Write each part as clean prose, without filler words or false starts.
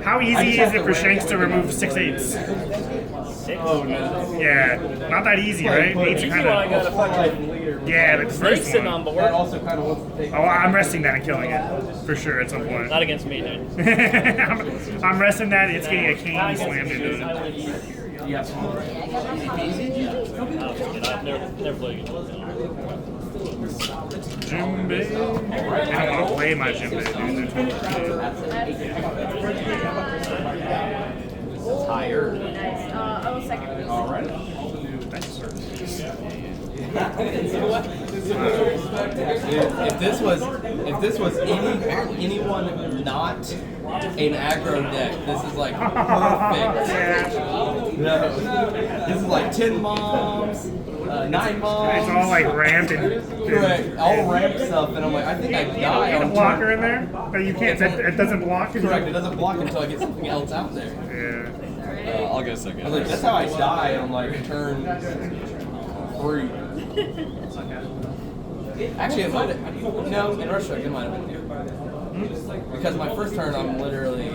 How easy is it for Shanks to remove 6/8s? Oh no. Yeah, not that easy, right? 8s are kind of. Yeah, but the first sitting one. on board. That also kind of wants to take. Oh, I'm resting that and killing it for sure at some point. Not against me, dude. I'm resting that. It's getting a cane slammed into it. Yes. I've never played against him. Jimbe. I don't want to play my Jimbe, dude. Higher. Second. All right. If this was anyone not an aggro deck, this is like perfect. No, this is like 10 moms, 9 moms. It's all like ramped and correct, all ramped stuff, and I'm like, I think I die a on blocker turn. in there, but you can't. It doesn't block. Correct, it doesn't block until I get something else out there. Yeah. I'll go second. I was like, that's how I die on like turn 3. Actually, it might have. No, in Rushtrack, it might have been. Because my first turn, I'm literally.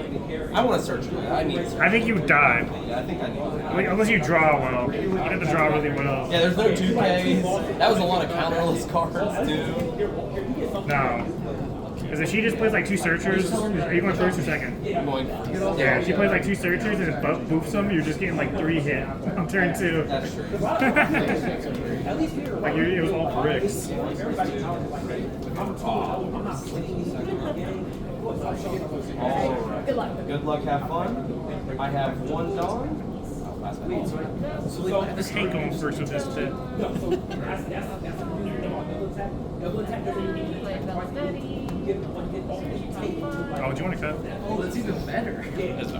I want to search it. I need to search. I think you died. Yeah, I think I need to. Unless you draw well. You have to draw really well. Yeah, there's no 2Ks. That was a lot of counterless cards, too. No. Because if she just plays like 2 searchers, are you going first or second? I'm going. Yeah, if she plays like 2 searchers and it boofs them, you're just getting like 3 hit on turn 2. That's true. Like it was all bricks. Alright. Good luck, have fun. I have 1 Dawn. I'll pass my I just hate going first with this shit. Oh, do you want to cut? Oh, that's even better. That's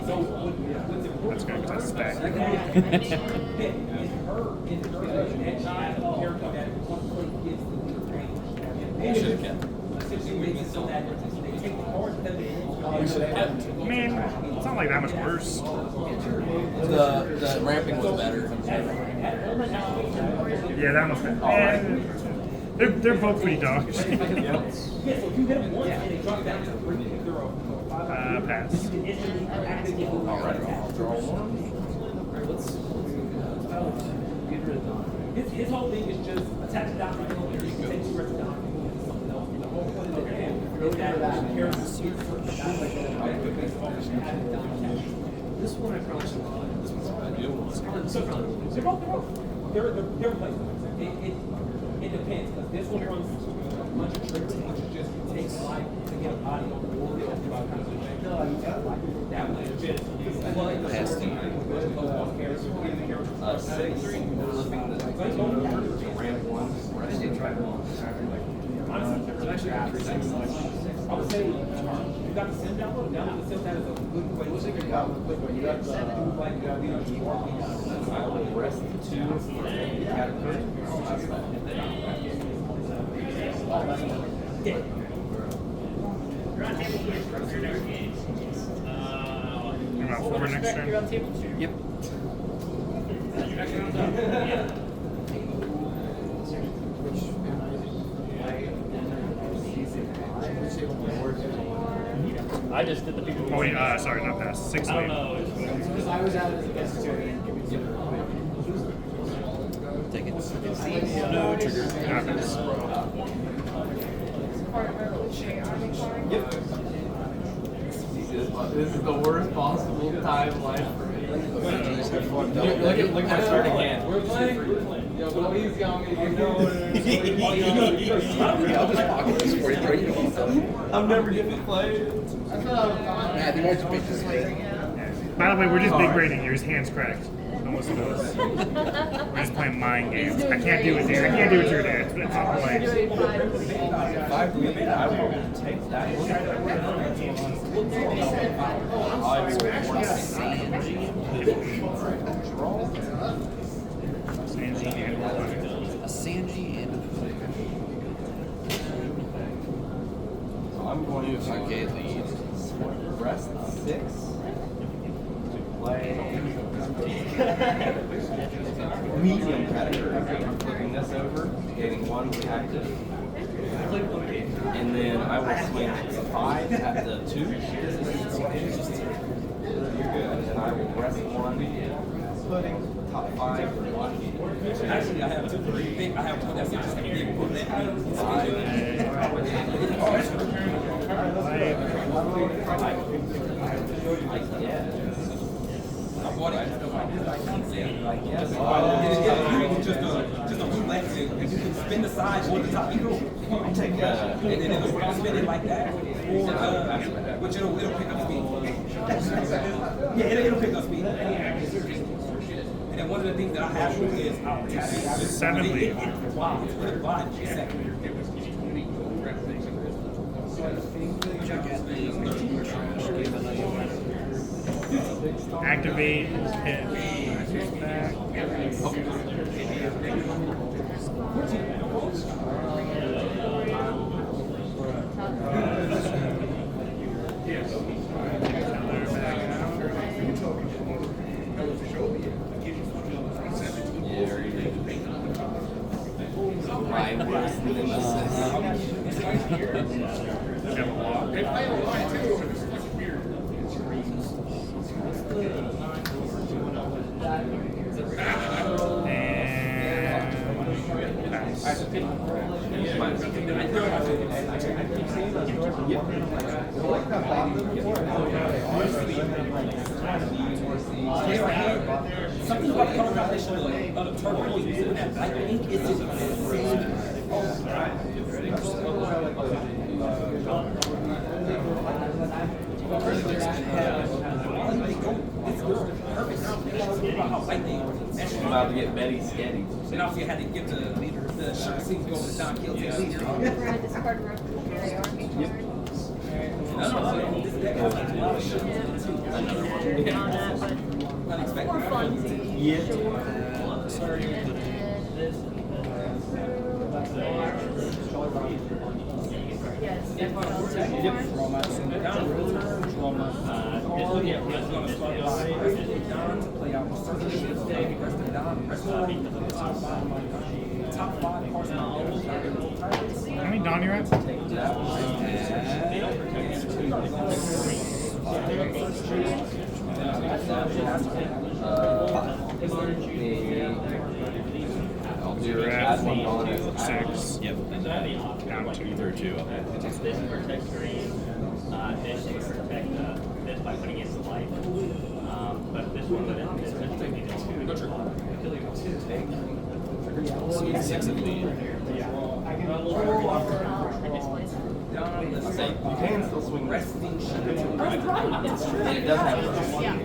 good because that's stacked. You should have kept. We should have kept. I mean, it's not like that much worse. The ramping was better. Yeah, that must be. They're both pretty dog shit. Pass. Alright, I'll draw 1. His whole thing is just attack the down right here. You can take 2 reps down. This one I probably should have. This one's They're replacements. It depends, because this one runs a bunch of tricks, which is just takes life to get a body on the board. That one is just Pasty. 6. Flipping the ramp 1. Honestly, I would say you got the sim download. Download the sim. That is a good way. What's it got? You got the Rest 2. About 4 next turn. Yep. I just did the people. Oh wait, sorry, not pass. 6 I don't lead. know. Because I was out as a guest too. Take it. No trigger. Not pass. Yep. This is the worst possible timeline for me. Look at my starting hand. We're playing. Yo, go easy on me. You know I'll just pocket this for you, bro. You don't want to. I'm never getting to play it. Nah, they won't make this late. By the way, we're just big braining. Your hand's cracked. Almost knows. We're just playing mind games. I can't do it there. I can't do it your dad. It's not playing. If I leave, I will take that. A Sanji and So I'm going to okay, lead. rest 6. Play medium category. I'm flipping this over, getting 1 active. And then I will swing 5 at the 2. Top 5 or 1. Actually, I have two. I have one that's just a big one. I bought it just a flexing. You can spin the sides on the top. You know, take and then it'll spin it like that. But it'll pick up speed. Yeah, it'll pick up speed. And then one of the things that I have with it is I'll tap it. 7 lead. Wow, it's really fine. Activate, hit, back. Something about the color combination of the turquoise and that black ink is just insane. I'm about to get Betty Sketty. And also you had to get the shirt seams go with the Don Quixote leader. Discard rope from Gary Army. No, this deck has a lot of shit. Another one. On that, but more fun. Yes. Top 5 parts of How many Don you at? You're at 6. Yep. Down 2. Through 2. This protects green. This will protect this by putting it to life. But this one would essentially be the 2. So it's 6 of me. You can still swing resting shit. That's right. That's true. It does have Yeah.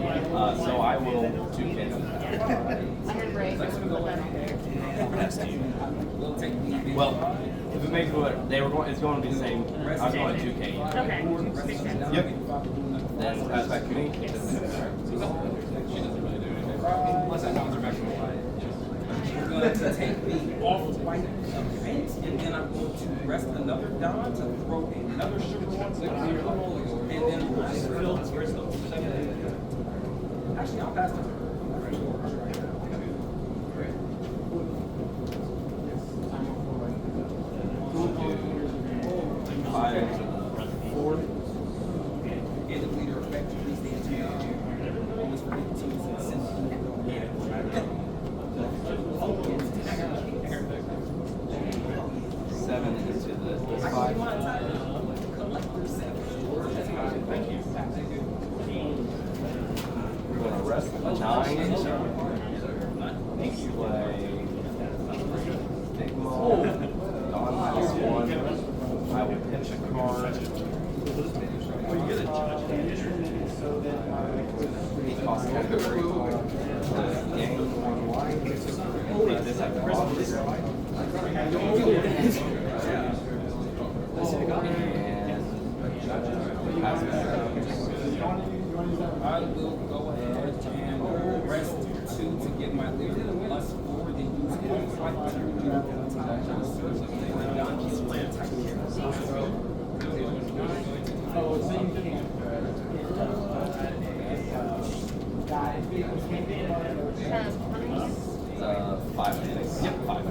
so I will 2 K. I heard break. Put that on there. Well, if it makes it what it's going to be the same. I was going 2K. Okay. Makes sense. Yep. Then pass back to me. I'm going to take the off-white paint and then I'm going to rest another Don to throw another sugar on to clear up and then fill the crystal. Actually, I'll pass it. And the leader effectively stands here. Almost 15 cents. Seven into the 5. We're going to rest the 9. Play Stigma. Don -1. I will pitch a card. It costs 1 to gain 1 life. Take this at the bottom. I will go ahead and rest 2 to get my leader plus 4, then use points right to Yep, 5.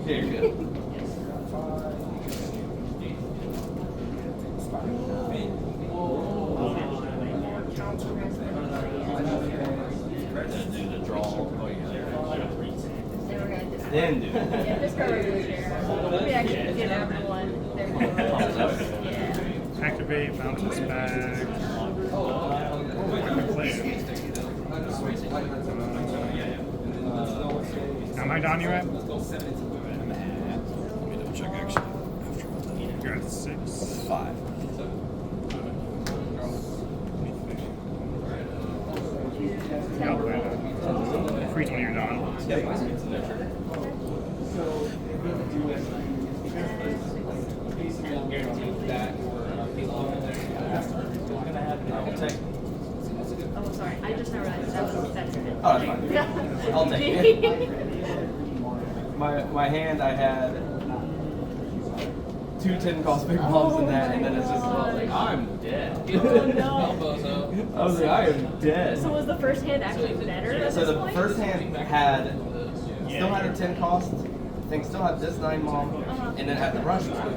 Here you go. Then do the draw. Oh, yeah. Then do it. Yeah, just go over there. We actually get everyone. Yeah. Activate, bounce this back. How many Don you at? Let me double check actually. You're at 6. 5. For each one of your Don. I'll take. Oh, sorry. I just realized that was that's it. Oh, that's fine. I'll take it. My hand, I had 2 10 cost big bombs in that, and then it's just like, I'm dead. Oh no. I was like, I am dead. So was the first hand actually better at So this the point? first hand had still had a 10 cost. I think still had this 9 mom, and then had the rush one.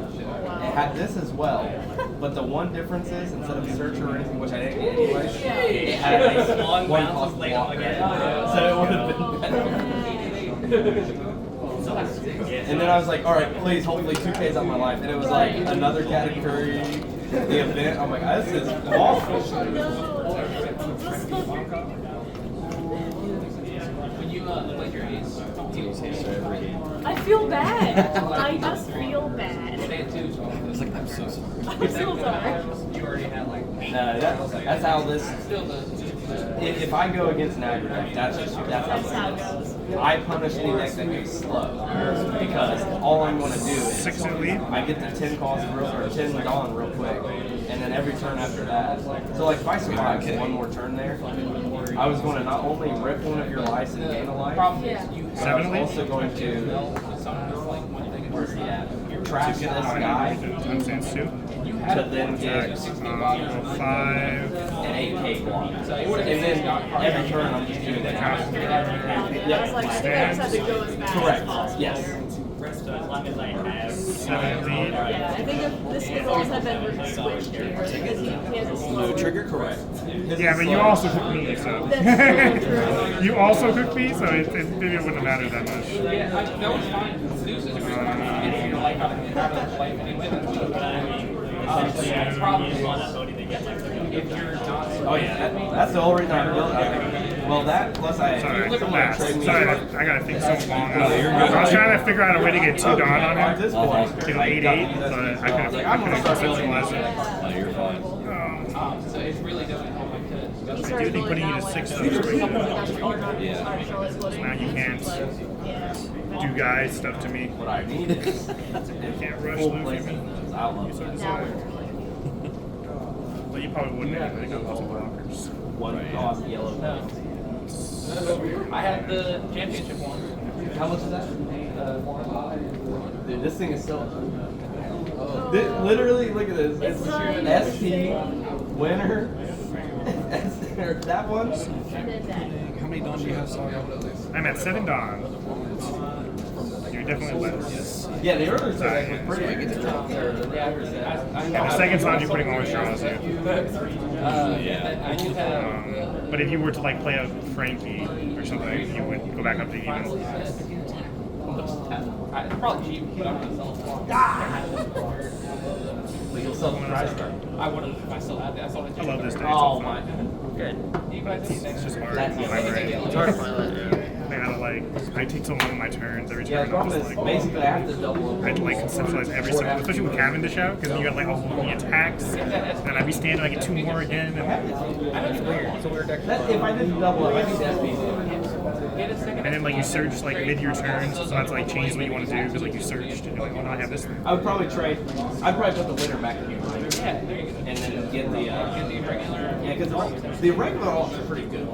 It had this as well, but the one difference is instead of searcher or anything, which I didn't get anyway, it had a one cost block. So it would have been better. And then I was like, all right, please, hopefully 2K's on my life. And it was like another category, the event. I'm like, this is awful. I feel bad. I just feel bad. It's like, I'm so sorry. I'm so sorry. No, that's how this. If I go against an aggro deck, that's how That's how it it goes. goes. I punish any deck that goes slow because all I'm going to do is 6 in lead? I get the 10 cost or 10 Dawn real quick, and then every turn after that. So like if I survive one more turn there, I was going to not only rip one of your lives and gain a life, Yeah. but I was also going to where's he at? Trash this guy I'm saying 2. to then get 5. an 8K block. And then every turn I'm just doing that. I was like, I think I just had to go as fast as Correct. possible. Yes. So as long as I have 7 lead. Yeah, I think if the skills have been switched here because he has a slow Trigger correct. Yeah, but you also cook me, so. That's so true. You also cook me, so maybe it wouldn't have mattered that much. it's probably fun ability to get like Oh yeah, that's the whole reason I built it. Well, that plus I. Sorry, someone Matt. trade me- Sorry, I gotta think so long. I was trying to figure out a way to get 2 Dawn on At him. this point, To go I 8-8, got- but I was couldn't like, I'm gonna start building conceptualize this. it. No, you're fine. I do think putting you to 6 though is great. Now you can't do guys stuff to me. What I need is You can't rush full Luffy. placement. I love that. But you probably wouldn't have got lots of blockers. One cost yellow. I had the championship one. How much is that? Dude, this thing is so. Literally, look at this. It's SP winner. That one. How many Dawn do you have, Saga? I'm at 7 Dawn. You're definitely less. Yeah, the earlier set was pretty. And the second song you're putting all the straws in. But if you were to like play a Frankie or something, you would go back up to even. It's probably cheap, but I'm gonna sell it. But you'll sell the price card. I would have if I still had that. I saw it. I love this day. It's Oh so my. fun. Good. It's just hard. That's to find my brain. It's hard to find that. I gotta like, I take so long on my turns every Yeah, turn. the I'm problem just is like, basically I have to double. I had to like conceptualize every single, especially with Cavendish out, because then you got like all the attacks, then I'd be standing, I get 2 more again, and That, if I didn't double up, I think that'd be. and then like you search like mid your turns, so that's like changes what you want to do because like you searched and you're like, oh no, I have this thing. I would probably trade. I'd probably put the winner back in here. And then get the regular. Yeah, because the regular alts are pretty good.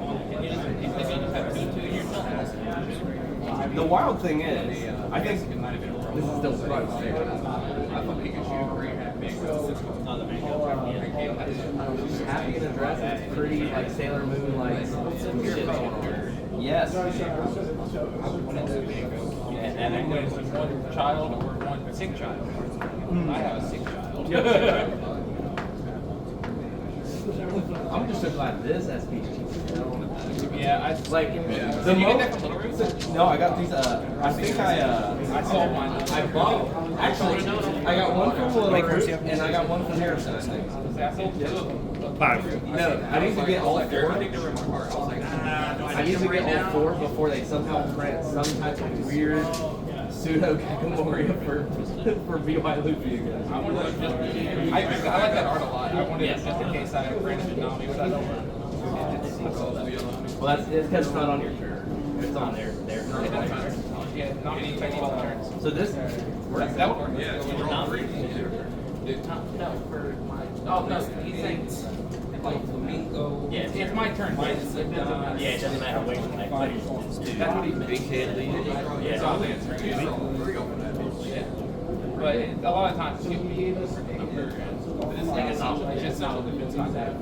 The wild thing is, I think this is still surprising. Happy in a dress, it's pretty like Sailor Moon, like some shit going on. Yes. And then there's one child or one sick child. I have a sick child. I'm just so glad this SPG. Yeah, I Like, Did the you get mo- that from Little Roots? No, I got these. I think I saw one. I bought. Actually, I got one from Little Root and I got one from Harrison. I think. I sold two of them. 5. No, I need to get all I four. think they were in my heart. I was like, I need to get all four before they somehow print some type of weird pseudo Kakamori for BY Luffy again. I wanted to just, I like that art a lot. I wanted it just in case I printed Nami, but I don't want Well, it's because it's not on your shirt. It's on there. it. Doesn't matter. Yeah, Nami takes 12 turns. So this. That would work. Yeah, Oh, no, he's saying, Like flamingo. Yeah, it's my turn. Right? yeah, it doesn't matter which one I play. That's what he's big head. It's on the Yeah. But a lot of times you'll be able to remember. This thing is not, it's just not, it's not that.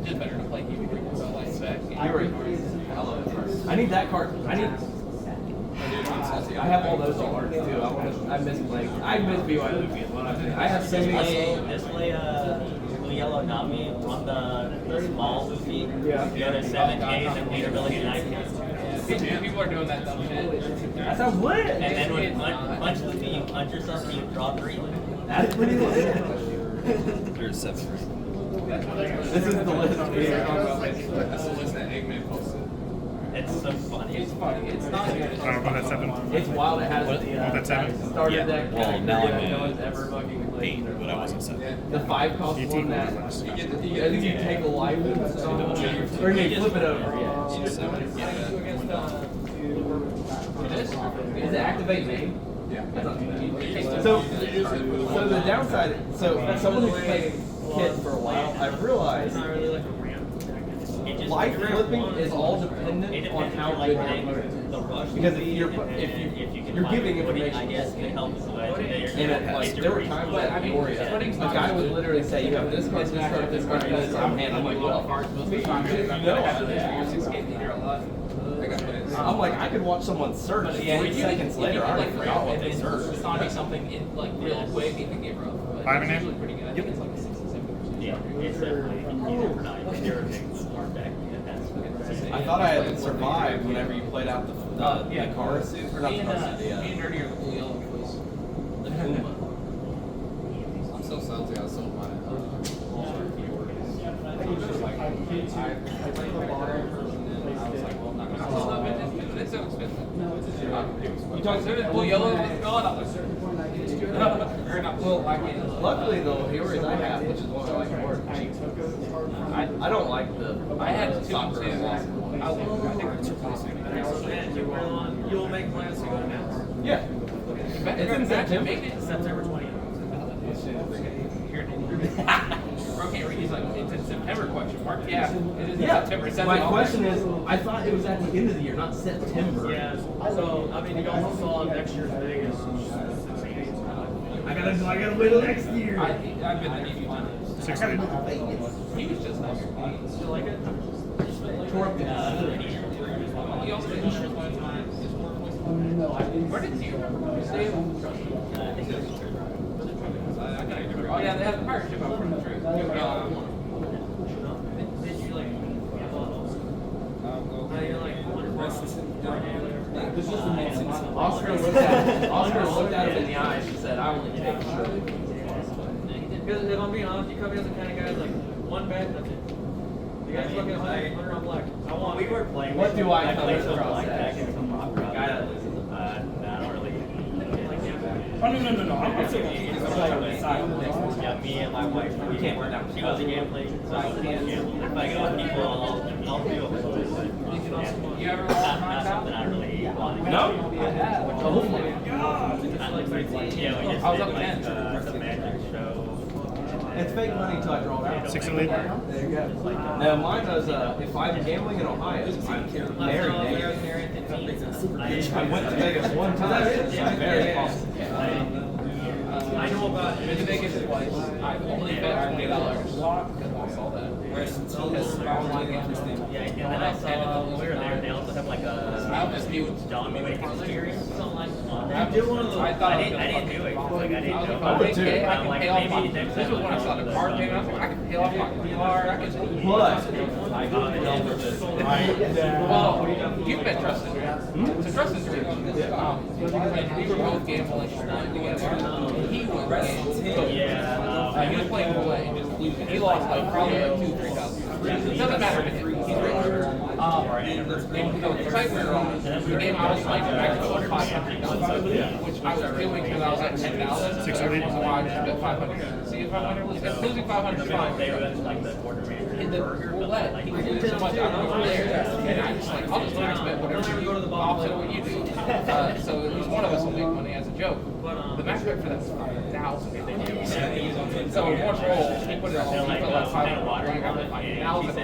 Just better to play you so like that. You're right. I need that card. I have all those cards too. I miss playing. I miss BY Luffy is what I think. I have so many. Display blue yellow Nami on the small Luffy. Yeah. Go to 7Ks and leader ability 9Ks. People are doing that dumb shit. That sounds lit. And then when you punch Luffy, you punch yourself and you draw 3. That's pretty lit. There's 7. This is the list. That's the list that Eggman posted. It's so funny. It's funny. It's not good. About that 7. It's wild. It has the that's seven? starter Yeah. deck. Well, now I'm no at one's ever fucking played. 8, but I wasn't 7. The 5 cost You one take that. one less. I think you take a life or you flip it over. Yeah. 7. Is it activate main? Yeah. That's not too bad. So the downside, so someone who's played Kid for a while, I've realized Not really like a ramp. It just life flipping is all dependent on how good you are. the rush. Because would be, you're and if then you if you can you're find giving the footing, information. I guess can help with the legendary. And it, like, there were times that I worry. A guy would literally say, "You have this card, this card, this card, this card," and I'm like, "Well, I'm like, I could watch someone search 8 seconds later. I already forgot what they searched. It's not something in like real quick. It can get rough. But 5 and it's in? usually pretty good. I think it's like a 67%. Yeah, it's definitely either for 9 you're a smart deck. I thought I had survived whenever you played out the car suit, or not the car suit, Me and Dirty are the blue yellow because the Kuma. I'm so salty. I sold mine. it's so expensive. You talk soon as blue yellow is gone. I'm like, or not blue, like it. Luckily though, Hioris I have, which is one I like more. I don't like the. I had two soccer. too. I think it's You'll make plans to go now. Yeah. It's in September. September 20th. Okay, he's like, it's in September question mark. Yeah, it is in Yeah. September. It says My it on question there. is, I thought it was at the end of the year, not September. Yeah, so, I mean, you also saw next year's Vegas. I gotta wait till next year. I've been the Navy one. 6 He was just nice. Still like it? Tore up the He also did insurance one time. Where did you stay? I think it was Oh yeah, they have the pirate ship out from the tree. Did you like, you're like, Oscar looked at him in the eyes and said, "I only take shit." because if I'm being honest, you come here as the kind of guy that's like, one bet, that's it. You guys look at 100 on black. I want. We were playing. What do I come played some across black as? deck and some rock rock. Guy that loses. I don't really. Oh, no. I'm still going to keep this Yeah, me and my wife, we can't work out. She wasn't gambling, so I can't gamble. If I go with people, I'll feel it. You ever Not something I really want to No? Oh my god. Yeah, we just did like the magic show. It's fake money until I draw it out. 6 and lead. There you go. Now mine was, if I'm gambling in Ohio, I'm married. I went to Vegas one time. I'm very positive. I know about Been to Vegas twice. I've only bet $20. saw that. Rest in Because peace. online games. Yeah, and then I saw when we were there, they also have like a John Wick experience. I thought I didn't do it. Like, I didn't know. I would too. I I'm can like, pay off my. maybe next This was time when I saw the card game. I was like, I can pay off my car. I can. But Well, you've met Tristan. So Tristan's rich. And we were both gambling together. He was gambling. He was playing roulette and just losing. He lost like probably like $2,000-3,000. It doesn't matter to him. He's rich. And the site we were on, the game I was playing back to $500, which I was doing because I was at 10,000. 600. So I just bet 500. See if I win or lose. If losing 500 is fine. They were like the quarter man. In the roulette, he was losing so much. I don't know there, and I just like, I'll just max bet whatever you go to the opposite of what you do. So at least one of us will make money as a joke. The max bet for that is 5,000. So in one roll, he put it on. He put like 500 water. I got like 5,000.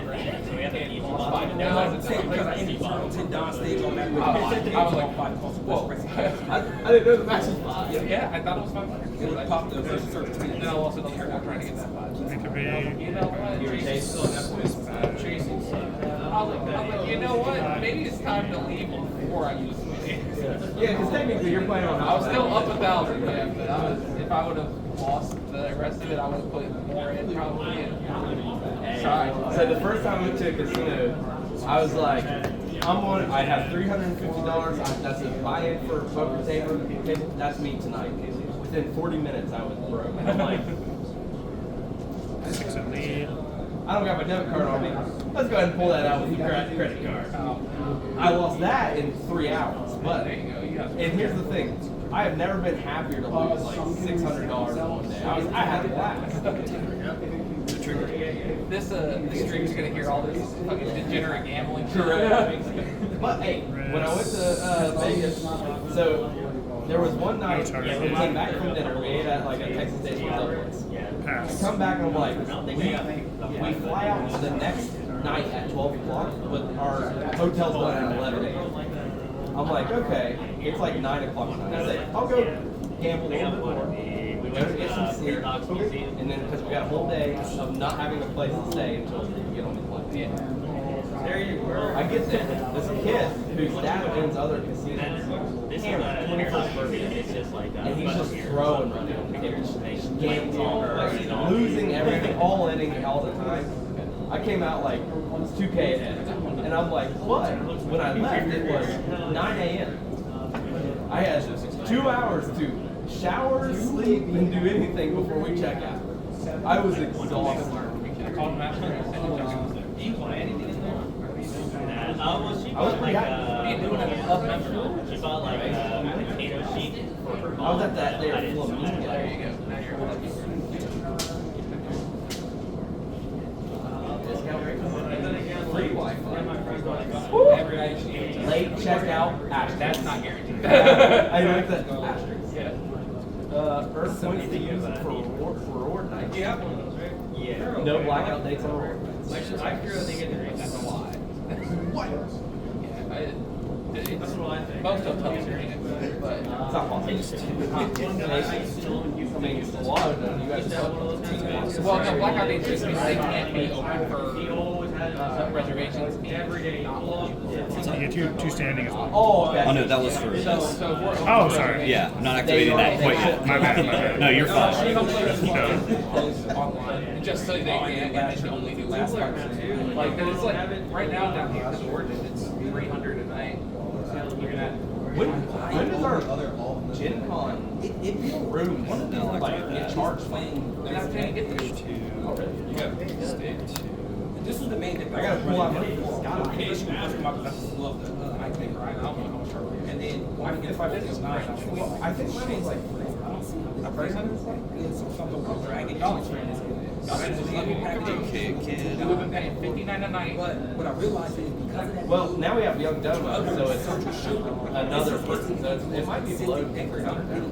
So we have to eat 5,000. Because I ended up $10 stage on that. I was like, whoa. I didn't know the max was 5. Yeah, I thought it was 500. It would pop the first search. And then I lost another year trying to get that 5. It could be. You know what? I was like, you know what? Maybe it's time to leave before I use it. yeah, because technically you're playing on. I was still up 1,000, yeah, but if I would have lost the rest of it, I would have put more in probably. Sorry. So the first time I went to a casino, I was like, I have $350. That's a buy-in for a poker table. That's me tonight. Within 40 minutes, I was broke. I'm like, 6 in lead. I don't got my debit card on me. Let's go ahead and pull that out with the credit card. I lost that in 3 hours. But, and here's the thing. I have never been happier to lose like $600 in one day. I had a blast. This stream is gonna hear all this fucking degenerate gambling. Correct. But hey, when I went to Vegas, so there was one night we came back from dinner. We ate at like a Texas Station place. Pass. Come back and I'm like, we fly out the next night at 12 o'clock, but our hotel's going at 11 a.m. I'm like, okay, it's like 9 o'clock tonight. I say, I'll go gamble a little bit more. Go to get some sleep, and then because we got a whole day of not having a place to stay until we get on the plane. Yeah. There you go. I get there. There's a kid whose dad owns other casinos. This is Hammer, 21st birthday. It's just like And he's just throwing money. Gambling, like losing everything, all inning all the time. I came out like 2K ahead. And I'm like, what? When I left, it was 9 a.m. I had 2 hours to shower, sleep, and do anything before we check out. I was exhausted. I called Master and said, Do you want anything in there? Well, she I was bought pretty like happy. what are you doing at the club member? she bought like a potato sheet for her I mom. was at that there I didn't Flamingo. know. There you go. Now you're lucky. Discount rate. Free Wi-Fi. Every night she eats. Late checkout. Asterisk. That's not guaranteed. I looked at asterisk. Earn points to use it for reward night. Yeah. No blackout dates on reward. I feel they get the That's a lie. What? Yeah, most of them are in it, but It's not possible. I mean, it's a lot of them. You guys well, no, blackout dates just means they can't be open for reservations every day. So you get two standing as well. Oh, okay. Oh no, that was for. So if we're open Oh, for sorry. reservations, Yeah, I'm not activating that quite yet. My bad, my bad. No, you're fine. post online just so they can and they can only do last cards. Like, 'cause it's like right now down here at the ordinance, it's 300 a night. When does our Gen Con room like get charged? They're not paying to get there. This is the main thing. I gotta pull out money. I just love the night thing, right? I don't know how much her. And then I get 5 days, 9. I think mine was like A person? Something with dragon. Y'all experience it. Y'all should just let me pack it. Okay, kid. We've been paying $59 a night. But what I realized is because of that, well, now we have Young Domo, so it's another person. So it might be below 800.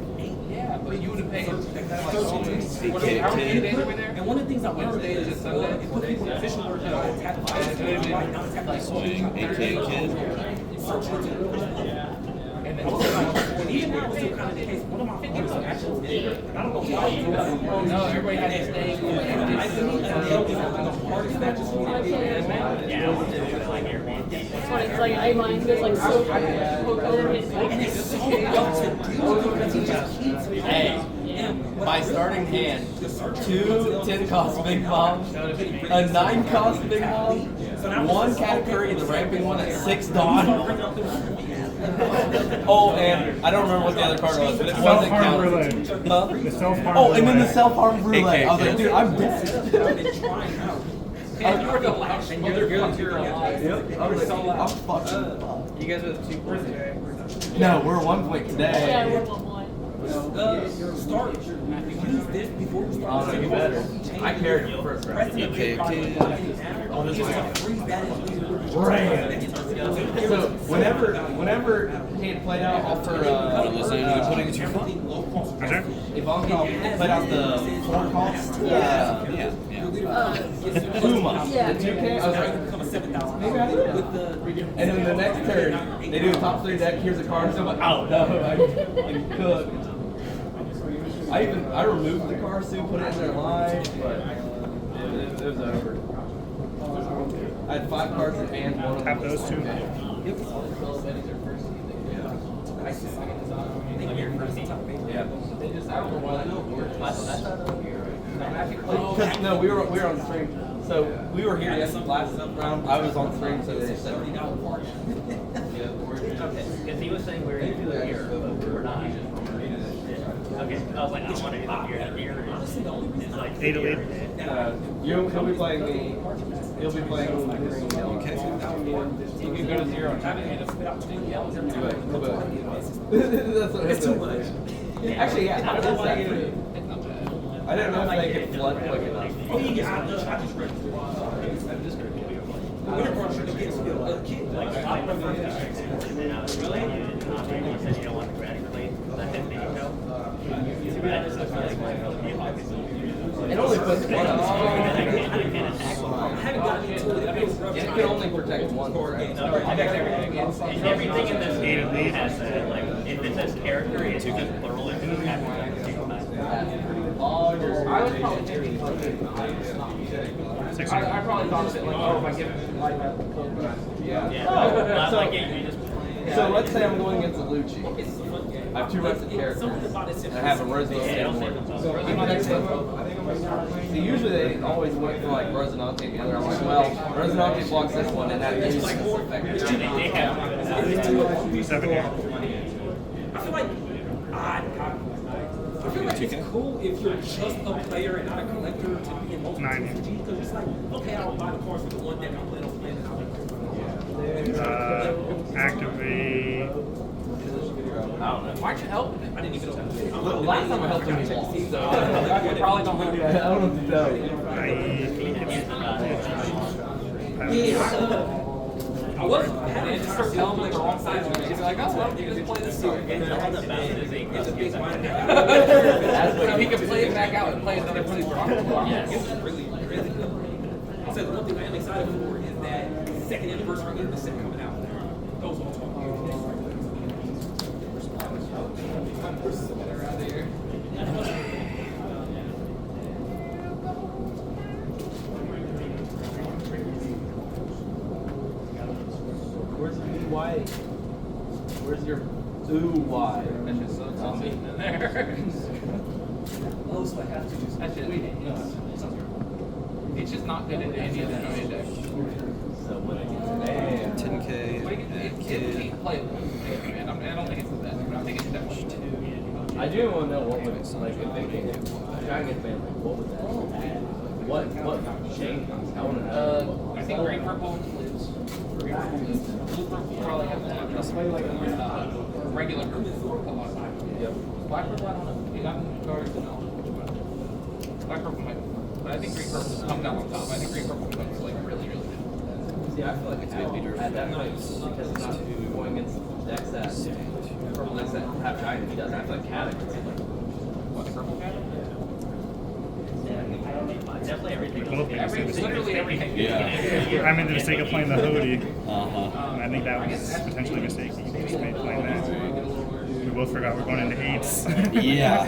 Yeah, but you would have paid like Hey, how many days were we there? and one of the things I learned Wednesday is to Sunday? it put people in official work that are attacked by Swing, AK kid. And then and even now, it's still kind of the case. One of my friends actually did. I don't know why you no, everybody had to stay. I think they don't get Yeah, like Airbnb. That's what it's like. I mind goes like so Hey, my starting hand, 2 10-cost big bombs, a 9-cost big bomb, 1 Katakuri, the ramping one at 6 Dawn. Oh, and I don't remember what the other card was, but it wasn't Self-harm counted. relay. Huh? The self-harm Oh, and then the relay. self-harm relay. I was like, dude, I'm dead. And you were the last motherfucker alive. I was like, I'm fucking. You guys are the 2 points today. No, we're 1 point today. yeah, we're 1-1. Start. Use this before we start. Oh, no, you better. I carried you first round. Okay, kid. So whenever he had played out all for Putting too far? Okay. Ivanka played out the 4 cost. Yeah. Puma. Yeah. The 2K. I was like, maybe I will. And then the next turn, they do a top 3 deck. Here's a card. So I'm like, oh no, I'm cooked. I removed the card soon, put it in their line, but it was over. I had 5 cards in hand. One of them Tap was those 2. okay. Yeah. Because no, we were on stream. So we were here last round. I was on stream, so they said. Because he was saying we were going to do it here, but we were not. Okay, I was like, I don't want to do it here. It's like 8 elite. He'll be playing the. He'll be playing the green. Okay. You can go to 0 and have it and spit out 2 yells. That's what it's too much. Actually, yeah, that is that free. I didn't know if they could flood quick enough. Oh, yeah, I just read it. Winter Park should have kids. Like, I prefer the streets more than I was really. You said you don't want the granny plate. That didn't make it go. That just looks like my Mohawk is. It only puts one on I screen. can't attack one. I haven't gotten into it. It can only protect one. Everything in this game has like, if it says character, it's just plural. If it's have I was probably thinking I probably thought that like, oh, if I give it life, I will kill it. yeah, last So- like game, you just. So let's say I'm going against a Lucci. I have 2 rested characters. And I have a Roosevelt They don't say and themselves. See, usually they always went for like Rosinante together. I'm like, well, Rosinante blocks this one and that is effective. They have. 7 here. I feel like it's cool if you're just a player and not a collector to be in multiple 9. TCGs because it's like, okay, I'll buy the cards for the one deck I'm playing, and I'll Activate. I don't know. Why'd you help? I didn't even know. Last time I helped him, he lost. So You probably don't want to do I that. don't know what to tell you. I was And just start telling them the wrong side of it. He's like, oh, well, you just play this song. It's a big mind. So he can play it back out and play another place. This is really good. So the one thing I am excited for is that second anniversary of the set coming out. Those all talk. Where's the Y? Where's your ooh Y? That's just so tossy in there. Oh, so I have to do That's just, it's just not good in any of the other decks. So when I get 10K. What do you get? It's playable. Man, I don't think it's the best, but I think it's definitely. I do want to know what would like if they came Giant fan, like what would that add? What change? I want to know. I think green purple lives. Green purple lives. Blue purple probably has one. Just play like regular purple. Yep. Black purple, I don't know. You got cards and all. Black purple might, but I think green purple comes down on top. I think green purple becomes like really, really good. See, I feel like it's good at that point because it's not going against decks that purple decks that have giant. He doesn't have like categories. What purple cat? Definitely everything. Both things. Literally everything. Yeah. I made the mistake of playing the Hody. Uh-huh. I think that was potentially a mistake. You just made playing that. both forgot we're going into 8s. Yeah.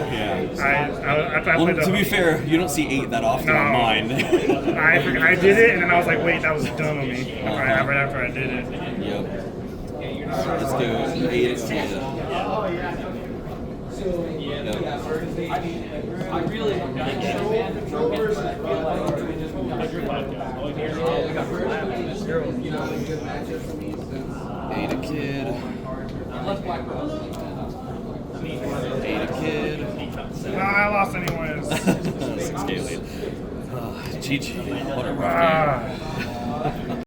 I Well, played the, to be fair, you don't see 8 that often No. on mine. I did it, and then I was like, wait, that was dumb of me. Right after I did it. Yep. Let's do 8 is Yep. I really don't Ate a kid. Ate a kid. I lost anyways. 6K lead. GG. What a rough game. Ah.